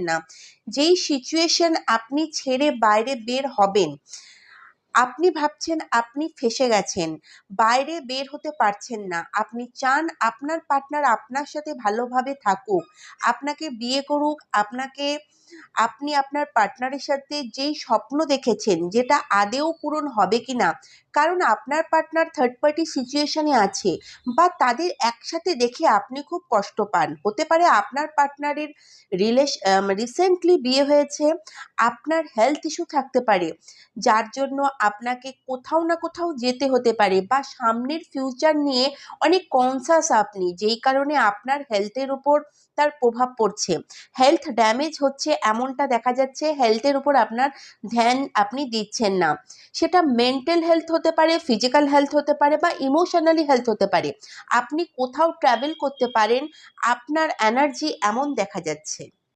না, যেই সিচুয়েশন আপনি ছেড়ে বাইরে বের হবেন, আপনি ভাবছেন আপনি ফেঁসে গেছেন, বাইরে বের হতে পারছেন না, আপনি চান আপনার পার্টনার আপনার সাথে ভালোভাবে থাকুক, আপনাকে বিয়ে করুক, আপনি আপনার পার্টনারের সাথে যেই স্বপ্ন দেখেছেন যেটা আদেও পূরণ হবে কিনা, কারণ আপনার পার্টনার থার্ড পার্টি সিচুয়েশনে আছে বা তাদের একসাথে দেখে আপনি খুব কষ্ট পান। হতে পারে আপনার পার্টনারের রিসেন্টলি বিয়ে হয়েছে, আপনার হেলথ ইস্যু থাকতে পারে যার জন্য আপনাকে কোথাও না কোথাও যেতে হতে পারে, বা সামনের ফিউচার নিয়ে অনেক কনসাস আপনি, যেই কারণে আপনার হেলথের উপর তার প্রভাব পড়ছে, হেলথ ড্যামেজ হচ্ছে, এমনটা দেখা যাচ্ছে। হেলথের উপর আপনার ধ্যান আপনি দিচ্ছেন না, সেটা মেন্টাল হেলথ হতে পারে, ফিজিক্যাল হেলথ হতে পারে, বা ইমোশনালি হেলথ হতে পারে। আপনি কোথাও ট্রাভেল করতে পারেন, আপনার এনার্জি এমন দেখা যাচ্ছে।